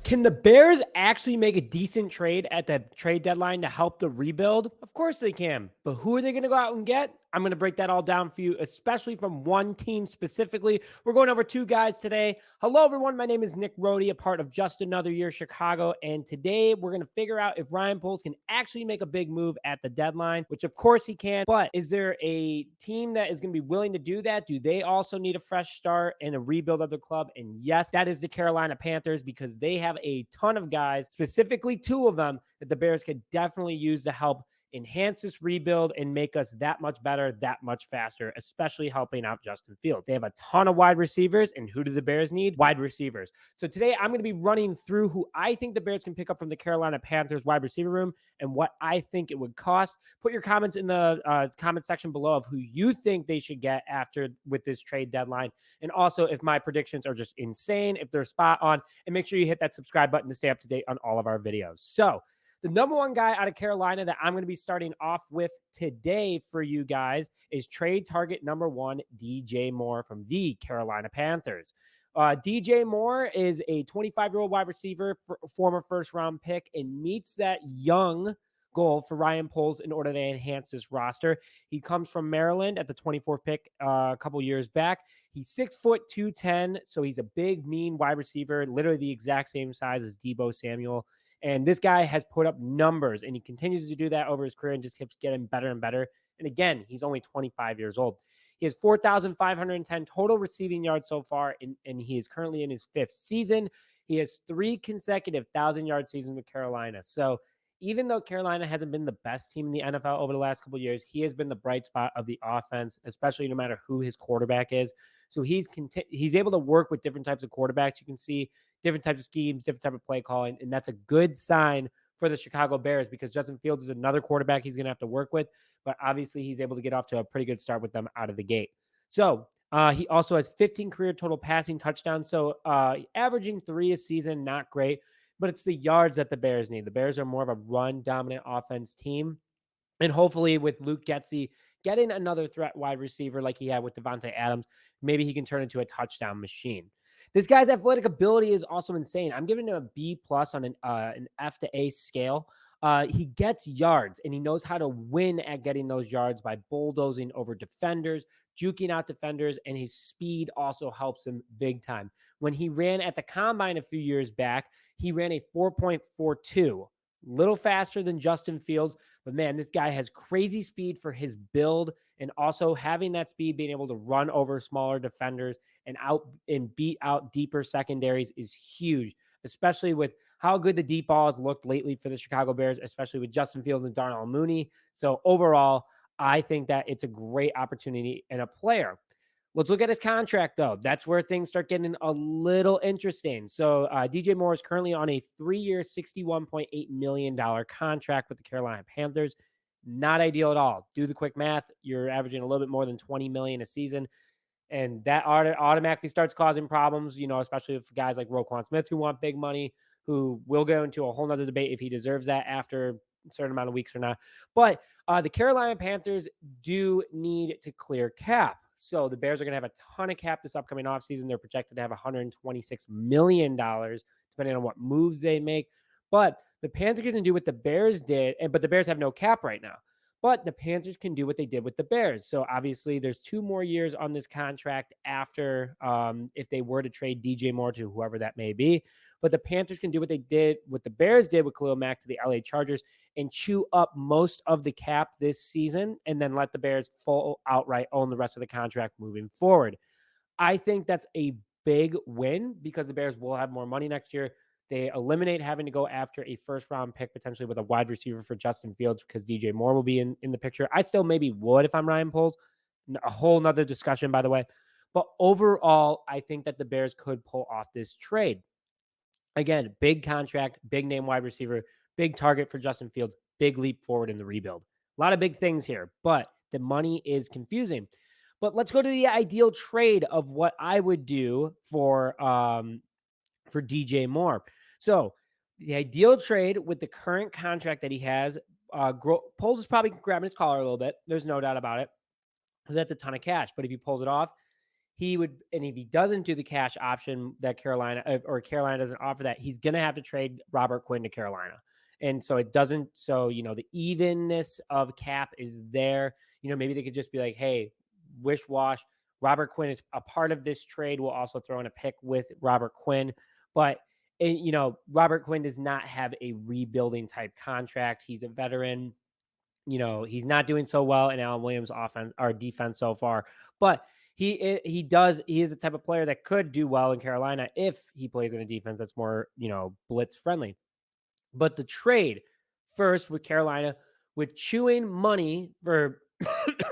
Can the Bears actually make a decent trade at the trade deadline to help the rebuild? Of course they can. But who are they going to go out and get? I'm going to break that all down for you, especially from one team specifically. We're going over two guys today. Hello, everyone. My name is Nick Rohde, a part of Just Another Year Chicago. And today we're going to figure out if Ryan Poles can actually make a big move at the deadline, which of course he can. But is there a team that is going to be willing to do that? Do they also need a fresh start and a rebuild of the club? And yes, that is the Carolina Panthers, because they have a ton of guys, specifically two of them, that the Bears could definitely use to help enhance this rebuild and make us that much better, that much faster, especially helping out Justin Fields. They have a ton of wide receivers, and who do the Bears need? Wide receivers. So today I'm going to be running through who I think the Bears can pick up from the Carolina Panthers wide receiver room and what I think it would cost. Put your comments in the comment section below of who you think they should get after with this trade deadline. And also if my predictions are just insane, if they're spot on, and make sure you hit that subscribe button to stay up to date on all of our videos. So the number one guy out of Carolina that I'm going to be starting off with today for you guys is trade target number one, DJ Moore from the Carolina Panthers. DJ Moore is a 25-year-old wide receiver, former first-round pick, and meets that young goal for Ryan Poles in order to enhance this roster. He comes from Maryland at the 24th pick a couple years back. He's 6 foot 210, so he's a big, mean wide receiver, literally the exact same size as Deebo Samuel. And this guy has put up numbers, and he continues to do that over his career and just keeps getting better and better. And again, he's only 25 years old. He has 4,510 total receiving yards so far, and he is currently in his fifth season. He has 3 consecutive 1,000-yard seasons with Carolina. So even though Carolina hasn't been the best team in the NFL over the last couple of years, he has been the bright spot of the offense, especially no matter who his quarterback is. So he's able to work with different types of quarterbacks. You can see different types of schemes, different type of play calling, and that's a good sign for the Chicago Bears, because Justin Fields is another quarterback he's going to have to work with, but obviously he's able to get off to a pretty good start with them out of the gate. So he also has 15 career total passing touchdowns, so averaging 3 a season, not great, but it's the yards that the Bears need. The Bears are more of a run-dominant offense team, and hopefully with Luke Getsy getting another threat wide receiver like he had with Devontae Adams, maybe he can turn into a touchdown machine. This guy's athletic ability is also insane. I'm giving him a B+ on an F to A scale. He gets yards, and he knows how to win at getting those yards by bulldozing over defenders, juking out defenders, and his speed also helps him big time. When he ran at the combine a few years back, he ran a 4.42. Little faster than Justin Fields, but man, this guy has crazy speed for his build, and also having that speed, being able to run over smaller defenders and beat out deeper secondaries is huge, especially with how good the deep ball has looked lately for the Chicago Bears, especially with Justin Fields and Darnell Mooney. So overall, I think that it's a great opportunity and a player. Let's look at his contract, though. That's where things start getting a little interesting. So DJ Moore is currently on a 3-year, $61.8 million contract with the Carolina Panthers. Not ideal at all. Do the quick math. You're averaging a little bit more than $20 million a season, and that automatically starts causing problems, especially for guys like Roquan Smith who want big money, who will go into a whole nother debate if he deserves that after a certain amount of weeks or not. But the Carolina Panthers do need to clear cap. So the Bears are going to have a ton of cap this upcoming offseason. They're projected to have $126 million, depending on what moves they make. But the Panthers can do what the Bears did, but the Bears have no cap right now. But the Panthers can do what they did with the Bears. So obviously there's 2 more years on this contract after if they were to trade DJ Moore to whoever that may be. But the Panthers can do what the Bears did with Khalil Mack to the LA Chargers, and chew up most of the cap this season, and then let the Bears full outright own the rest of the contract moving forward. I think that's a big win, because the Bears will have more money next year. They eliminate having to go after a first-round pick, potentially with a wide receiver for Justin Fields, because DJ Moore will be in the picture. I still maybe would if I'm Ryan Poles. A whole nother discussion, by the way. But overall, I think that the Bears could pull off this trade. Again, big contract, big name wide receiver, big target for Justin Fields, big leap forward in the rebuild. A lot of big things here, but the money is confusing. But let's go to the ideal trade of what I would do for DJ Moore. So the ideal trade with the current contract that he has, Poles is probably grabbing his collar a little bit. There's no doubt about it, because that's a ton of cash. But if he pulls it off, he would, and if he doesn't do the cash option that Carolina or Carolina doesn't offer that, he's going to have to trade Robert Quinn to Carolina. And so it doesn't, so, the evenness of cap is there. Maybe they could just be like, hey, wish wash. Robert Quinn is a part of this trade. We'll also throw in a pick with Robert Quinn. But, Robert Quinn does not have a rebuilding type contract. He's a veteran. He's not doing so well in Allen Williams' offense or defense so far. But he is the type of player that could do well in Carolina if he plays in a defense that's more, blitz friendly. But the trade first with Carolina, with chewing money for,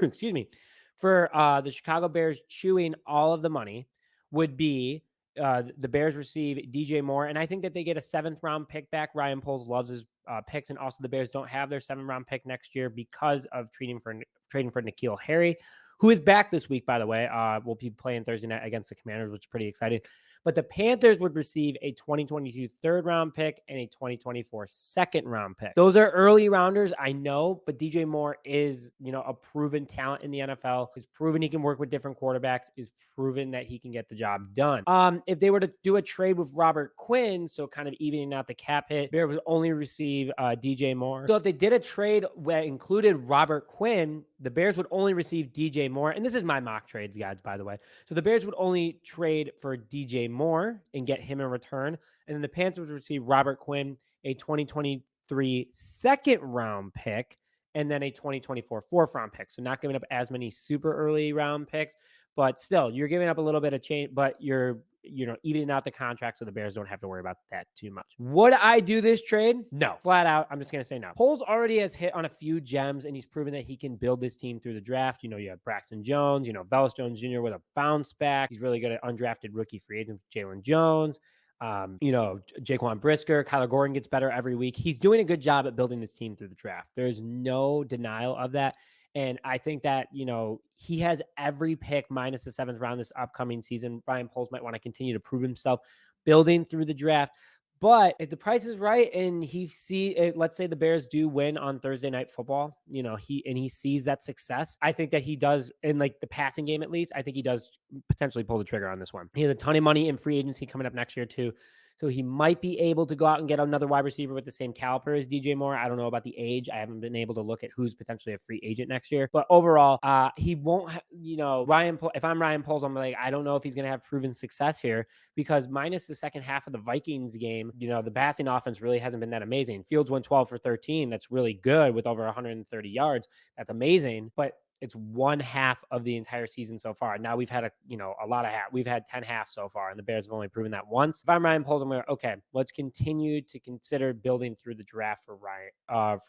excuse me, for the Chicago Bears chewing all of the money, would be the Bears receive DJ Moore. And I think that they get a 7th round pick back. Ryan Poles loves his picks. And also the Bears don't have their 7th round pick next year because of trading for N'Keal Harry, who is back this week, by the way. We'll be playing Thursday night against the Commanders, which is pretty exciting. But the Panthers would receive a 2022 3rd round pick and a 2024 2nd round pick. Those are early rounders, I know, but DJ Moore is, a proven talent in the NFL. He's proven he can work with different quarterbacks, is proven that he can get the job done. If they were to do a trade with Robert Quinn, so kind of evening out the cap hit, Bears would only receive DJ Moore. So if they did a trade that included Robert Quinn, the Bears would only receive DJ Moore. And this is my mock trades, guys, by the way. So the Bears would only trade for DJ Moore and get him in return. And then the Panthers would receive Robert Quinn, a 2023 2nd round pick, and then a 2024 4th round pick. So not giving up as many super early round picks, but still you're giving up a little bit of change, but you're evening out the contract, so the Bears don't have to worry about that too much. Would I do this trade? No. Flat out, I'm just going to say no. Poles already has hit on a few gems, and he's proven that he can build this team through the draft. You have Braxton Jones, Velus Jones Jr. with a bounce back. He's really good at undrafted rookie free agent Jalen Jones. Jaquan Brisker, Kyler Gordon gets better every week. He's doing a good job at building this team through the draft. There's no denial of that. And I think that, he has every pick minus the 7th round this upcoming season. Ryan Poles might want to continue to prove himself building through the draft. But if the price is right and let's say the Bears do win on Thursday Night Football, he sees that success, I think that he does, in like the passing game at least, I think he does potentially pull the trigger on this one. He has a ton of money in free agency coming up next year too. So he might be able to go out and get another wide receiver with the same caliber as DJ Moore. I don't know about the age. I haven't been able to look at who's potentially a free agent next year. But overall, he won't, if I'm Ryan Poles, I'm like, I don't know if he's going to have proven success here, because minus the second half of the Vikings game, the passing offense really hasn't been that amazing. Fields went 12 for 13. That's really good with over 130 yards. That's amazing. But it's one half of the entire season so far. Now we've had a lot of we've had 10 halves so far, and the Bears have only proven that once. If I'm Ryan Poles, I'm like, okay, let's continue to consider building through the draft for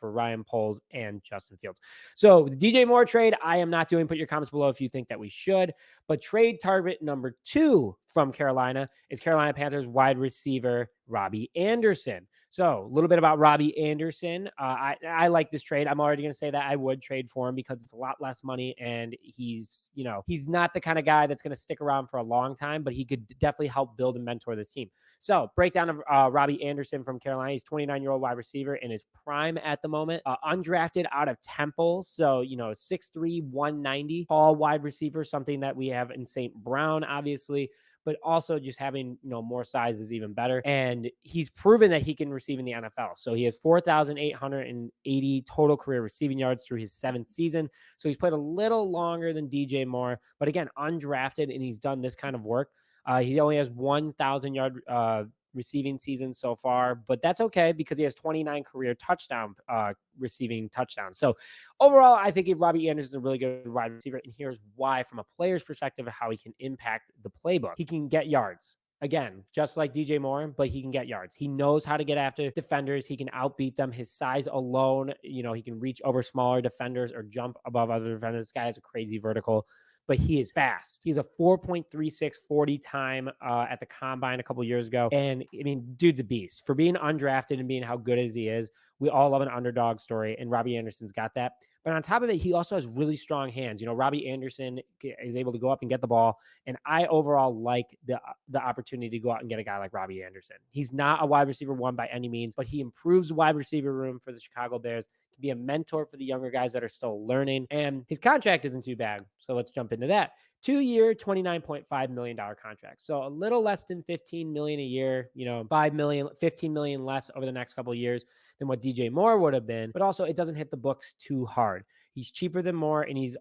Ryan Poles and Justin Fields. So the DJ Moore trade, I am not doing. Put your comments below if you think that we should. But trade target number 2 from Carolina is Carolina Panthers wide receiver Robbie Anderson. So a little bit about Robbie Anderson. I like this trade. I'm already going to say that I would trade for him because it's a lot less money, and he's not the kind of guy that's going to stick around for a long time, but he could definitely help build and mentor this team. So breakdown of Robbie Anderson from Carolina. He's 29-year-old wide receiver in his prime at the moment. Undrafted out of Temple. So, 6'3", 190, tall wide receiver, something that we have in St. Brown, obviously, but also just having, more size is even better. And he's proven that he can receive in the NFL. So he has 4,880 total career receiving yards through his 7th season. So he's played a little longer than DJ Moore, but again, undrafted, and he's done this kind of work. He only has 1,000-yard receiving season so far, but that's okay because he has 29 career receiving touchdowns. So overall, I think Robbie Anderson is a really good wide receiver, and here's why from a player's perspective of how he can impact the playbook. He can get yards. Again, just like DJ Moore, but he can get yards. He knows how to get after defenders. He can outbeat them. His size alone, he can reach over smaller defenders or jump above other defenders. This guy has a crazy vertical, but he is fast. He's a 4.36 40 time at the combine a couple years ago. And I mean, dude's a beast. For being undrafted and being how good as he is, we all love an underdog story, and Robbie Anderson's got that. But on top of it, he also has really strong hands. Robbie Anderson is able to go up and get the ball. And I overall like the opportunity to go out and get a guy like Robbie Anderson. He's not a wide receiver 1 by any means, but he improves the wide receiver room for the Chicago Bears, to be a mentor for the younger guys that are still learning. And his contract isn't too bad. So let's jump into that. 2-year, $29.5 million contract. So a little less than $15 million a year, 5 million, 15 million less over the next couple of years than what DJ Moore would have been. But also it doesn't hit the books too hard. He's cheaper than Moore, and he's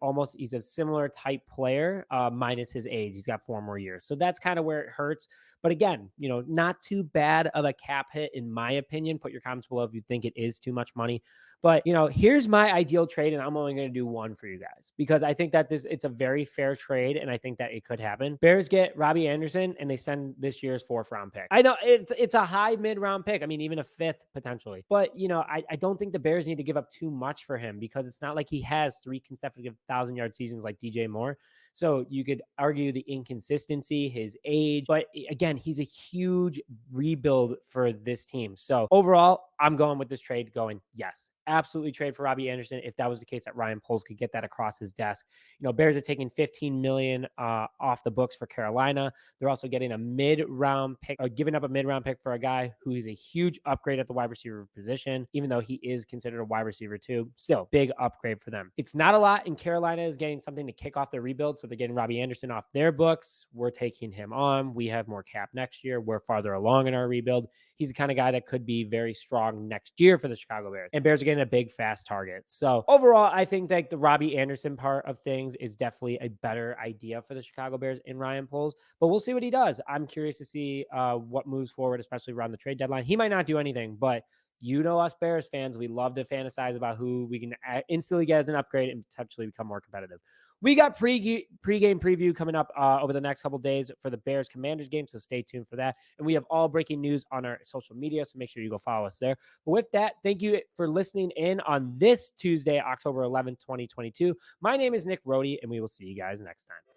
a similar type player, minus his age. He's got 4 more years. So that's kind of where it hurts. But again, not too bad of a cap hit, in my opinion. Put your comments below if you think it is too much money. But, here's my ideal trade, and I'm only going to do one for you guys because I think that it's a very fair trade, and I think that it could happen. Bears get Robbie Anderson, and they send this year's 4th round pick. I know it's a high mid-round pick. I mean, even a 5th potentially. But, I don't think the Bears need to give up too much for him because it's not like he has 3 consecutive 1,000-yard seasons like DJ Moore. So you could argue the inconsistency, his age, but again, he's a huge rebuild for this team. So overall, I'm going with this trade going, yes, absolutely trade for Robbie Anderson. If that was the case that Ryan Poles could get that across his desk. Bears are taking $15 million off the books for Carolina. They're also getting a mid-round pick, or giving up a mid-round pick for a guy who is a huge upgrade at the wide receiver position, even though he is considered a wide receiver too. Still, big upgrade for them. It's not a lot, and Carolina is getting something to kick off their rebuild. So they're getting Robbie Anderson off their books. We're taking him on. We have more cap next year. We're farther along in our rebuild. He's the kind of guy that could be very strong next year for the Chicago Bears. And Bears are getting a big, fast target. So overall, I think that the Robbie Anderson part of things is definitely a better idea for the Chicago Bears in Ryan Poles. But we'll see what he does. I'm curious to see what moves forward, especially around the trade deadline. He might not do anything, but us Bears fans, we love to fantasize about who we can instantly get as an upgrade and potentially become more competitive. We got pregame preview coming up over the next couple days for the Bears Commanders game, so stay tuned for that. And we have all breaking news on our social media, so make sure you go follow us there. But with that, thank you for listening in on this Tuesday, October 11th, 2022. My name is Nick Rohde, and we will see you guys next time.